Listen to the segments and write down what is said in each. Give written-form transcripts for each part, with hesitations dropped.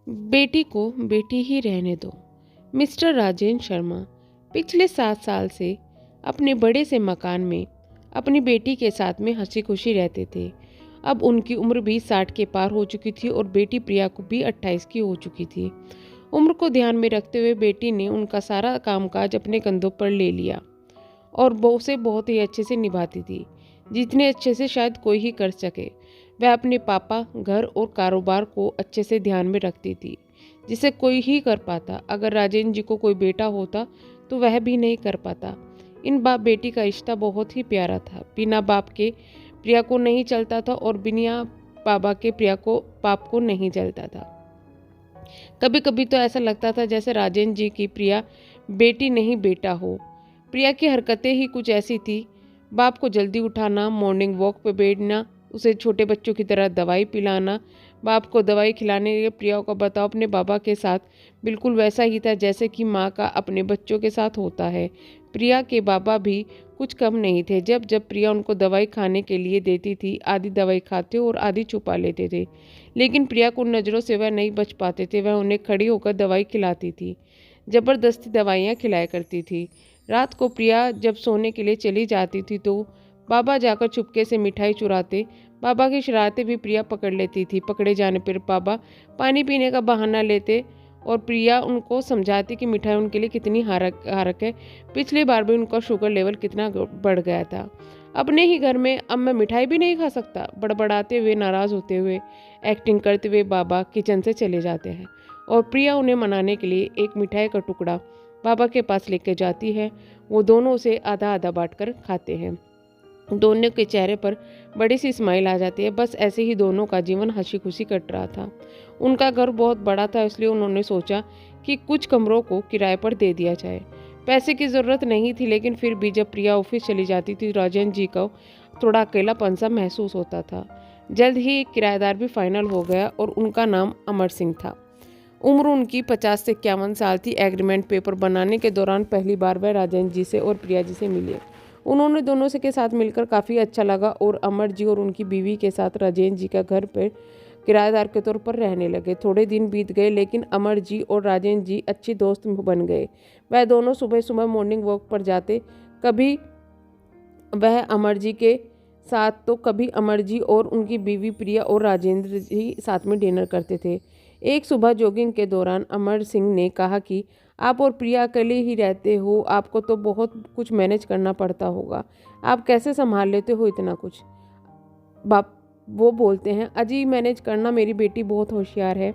बेटी को बेटी ही रहने दो। मिस्टर राजेंद्र शर्मा पिछले 7 साल से अपने बड़े से मकान में अपनी बेटी के साथ में हंसी खुशी रहते थे। अब उनकी उम्र भी 60 के पार हो चुकी थी और बेटी प्रिया को भी 28 की हो चुकी थी। उम्र को ध्यान में रखते हुए बेटी ने उनका सारा कामकाज अपने कंधों पर ले लिया और वो उसे बहुत ही अच्छे से निभाती थी, जितने अच्छे से शायद कोई ही कर सके। वह अपने पापा, घर और कारोबार को अच्छे से ध्यान में रखती थी, जिसे कोई ही कर पाता। अगर राजेंद्र जी को कोई बेटा होता तो वह भी नहीं कर पाता। इन बाप बेटी का रिश्ता बहुत ही प्यारा था। बिना बाप के प्रिया को नहीं चलता था और बिना बाबा के प्रिया को बाप को नहीं चलता था। कभी कभी तो ऐसा लगता था जैसे राजेंद्र जी की प्रिया बेटी नहीं बेटा हो। प्रिया की हरकतें ही कुछ ऐसी थी। बाप को जल्दी उठाना, मॉर्निंग वॉक पे बैठना, उसे छोटे बच्चों की तरह दवाई पिलाना, बाप को दवाई खिलाने के लिए प्रिया का बर्ताव अपने बाबा के साथ बिल्कुल वैसा ही था जैसे कि माँ का अपने बच्चों के साथ होता है। प्रिया के बाबा भी कुछ कम नहीं थे। जब जब प्रिया उनको दवाई खाने के लिए देती थी, आधी दवाई खाते और आधी छुपा लेते थे, लेकिन प्रिया को नज़रों से वह नहीं बच पाते थे। वह उन्हें खड़ी होकर दवाई खिलाती थी, ज़बरदस्ती दवाइयाँ खिलाया करती थी। रात को प्रिया जब सोने के लिए चली जाती थी तो बाबा जाकर चुपके से मिठाई चुराते। बाबा की शरारतें भी प्रिया पकड़ लेती थी। पकड़े जाने पर बाबा पानी पीने का बहाना लेते और प्रिया उनको समझाती कि मिठाई उनके लिए कितनी हारक है। पिछली बार भी उनका शुगर लेवल कितना बढ़ गया था। अपने ही घर में अब मैं मिठाई भी नहीं खा सकता, बड़बड़ाते हुए, नाराज़ होते हुए, एक्टिंग करते हुए बाबा किचन से चले जाते हैं और प्रिया उन्हें मनाने के लिए एक मिठाई का टुकड़ा बाबा के पास लेके जाती है। वो दोनों उसे आधा आधा बांटकर खाते हैं। दोनों के चेहरे पर बड़ी सी स्माइल आ जाती है। बस ऐसे ही दोनों का जीवन हंसी खुशी कट रहा था। उनका घर बहुत बड़ा था, इसलिए उन्होंने सोचा कि कुछ कमरों को किराए पर दे दिया जाए। पैसे की ज़रूरत नहीं थी, लेकिन फिर भी जब प्रिया ऑफिस चली जाती थी राजेंद्र जी को थोड़ा अकेलापन सा महसूस होता था। जल्द ही एक किराएदार भी फाइनल हो गया और उनका नाम अमर सिंह था। उम्र उनकी 50 से 51 साल थी। एग्रीमेंट पेपर बनाने के दौरान पहली बार वह राजेंद्र जी से और प्रिया जी से मिले। उन्होंने दोनों से के साथ मिलकर काफ़ी अच्छा लगा और अमर जी और उनकी बीवी के साथ राजेंद्र जी का घर पर किराएदार के तौर पर रहने लगे। थोड़े दिन बीत गए, लेकिन अमर जी और राजेंद्र जी अच्छे दोस्त बन गए। वह दोनों सुबह सुबह मॉर्निंग वॉक पर जाते। कभी वह अमर जी के साथ तो कभी अमर जी और उनकी बीवी प्रिया और राजेंद्र जी साथ में डिनर करते थे। एक सुबह जॉगिंग के दौरान अमर सिंह ने कहा कि आप और प्रिया अकेले ही रहते हो, आपको तो बहुत कुछ मैनेज करना पड़ता होगा। आप कैसे संभाल लेते हो इतना कुछ? बाप वो बोलते हैं, अजी मैनेज करना, मेरी बेटी बहुत होशियार है,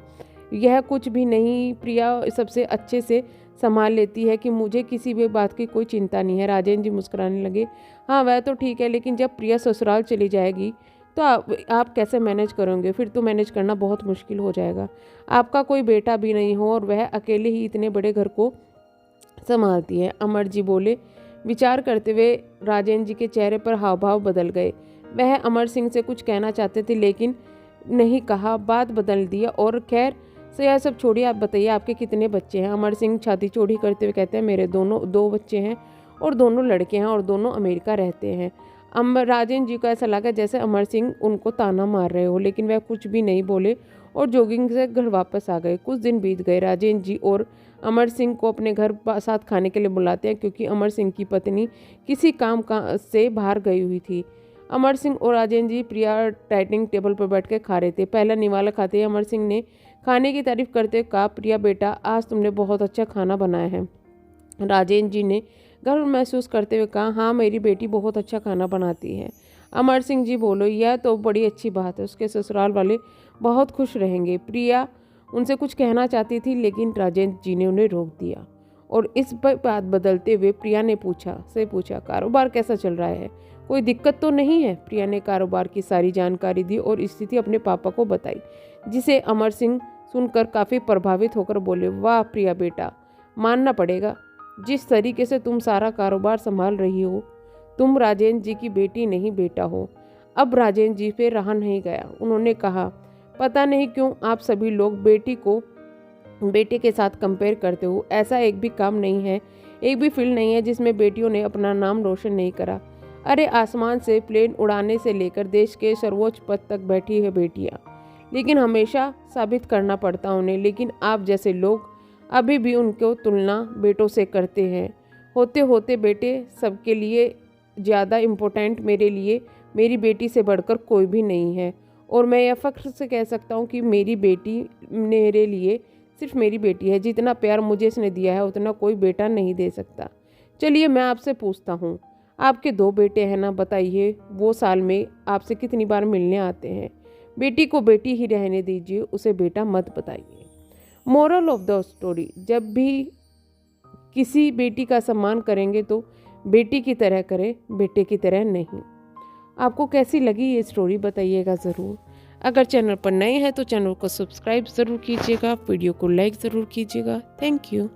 यह कुछ भी नहीं, प्रिया सबसे अच्छे से संभाल लेती है कि मुझे किसी भी बात की कोई चिंता नहीं है। राजेंद्र जी मुस्कुराने लगे, हाँ वह तो ठीक है, लेकिन जब प्रिया ससुराल चली जाएगी तो आप कैसे मैनेज करोगे? फिर तो मैनेज करना बहुत मुश्किल हो जाएगा। आपका कोई बेटा भी नहीं हो और वह अकेले ही इतने बड़े घर को संभालती है। अमर जी बोले। विचार करते हुए राजेंद्र जी के चेहरे पर हाव भाव बदल गए। वह अमर सिंह से कुछ कहना चाहते थे, लेकिन नहीं कहा, बात बदल दिया। और खैर से यह सब छोड़िए, आप बताइए आपके कितने बच्चे हैं? अमर सिंह छाती चौड़ी करते हुए कहते हैं, मेरे दो बच्चे हैं और दोनों लड़के हैं और दोनों अमेरिका रहते हैं। राजेंद्र जी को ऐसा लगा जैसे अमर सिंह उनको ताना मार रहे हो, लेकिन वह कुछ भी नहीं बोले और जॉगिंग से घर वापस आ गए। कुछ दिन बीत गए। राजेंद्र जी और अमर सिंह को अपने घर साथ खाने के लिए बुलाते हैं, क्योंकि अमर सिंह की पत्नी किसी काम का से बाहर गई हुई थी। अमर सिंह और राजेंद्र जी प्रिया डाइनिंग टेबल पर बैठ के खा रहे थे। पहला निवाला खाते ही अमर सिंह ने खाने की तारीफ करते कहा, प्रिया बेटा आज तुमने बहुत अच्छा खाना बनाया है। राजेंद्र जी ने गर्व महसूस करते हुए कहा, हाँ मेरी बेटी बहुत अच्छा खाना बनाती है। अमर सिंह जी बोलो, यह तो बड़ी अच्छी बात है, उसके ससुराल वाले बहुत खुश रहेंगे। प्रिया उनसे कुछ कहना चाहती थी, लेकिन राजेंद्र जी ने उन्हें रोक दिया और इस पर बात बदलते हुए प्रिया ने पूछा कारोबार कैसा चल रहा है, कोई दिक्कत तो नहीं है? प्रिया ने कारोबार की सारी जानकारी दी और स्थिति अपने पापा को बताई, जिसे अमर सिंह सुनकर काफ़ी प्रभावित होकर बोले, वाह प्रिया बेटा, मानना पड़ेगा, जिस तरीके से तुम सारा कारोबार संभाल रही हो, तुम राजेंद्र जी की बेटी नहीं बेटा हो। अब राजेंद्र जी पे रहा नहीं गया। उन्होंने कहा, पता नहीं क्यों आप सभी लोग बेटी को बेटे के साथ कंपेयर करते हो। ऐसा एक भी काम नहीं है, एक भी फील्ड नहीं है जिसमें बेटियों ने अपना नाम रोशन नहीं करा। अरे आसमान से प्लेन उड़ाने से लेकर देश के सर्वोच्च पद तक बैठी है बेटियां, लेकिन हमेशा साबित करना पड़ता उन्हें। लेकिन आप जैसे लोग अभी भी उनको तुलना बेटों से करते हैं। होते होते बेटे सबके लिए ज़्यादा इम्पोर्टेंट मेरे लिए मेरी बेटी से बढ़कर कोई भी नहीं है। और मैं यह फ़ख्र से कह सकता हूँ कि मेरी बेटी मेरे लिए सिर्फ मेरी बेटी है। जितना प्यार मुझे इसने दिया है उतना कोई बेटा नहीं दे सकता। चलिए मैं आपसे पूछता हूँ, आपके 2 बेटे हैं ना, बताइए वो साल में आपसे कितनी बार मिलने आते हैं? बेटी को बेटी ही रहने दीजिए, उसे बेटा मत बताइए। मोरल ऑफ द स्टोरी, जब भी किसी बेटी का सम्मान करेंगे तो बेटी की तरह करें, बेटे की तरह नहीं। आपको कैसी लगी ये स्टोरी बताइएगा ज़रूर। अगर चैनल पर नए हैं तो चैनल को सब्सक्राइब ज़रूर कीजिएगा, वीडियो को लाइक ज़रूर कीजिएगा। Thank you.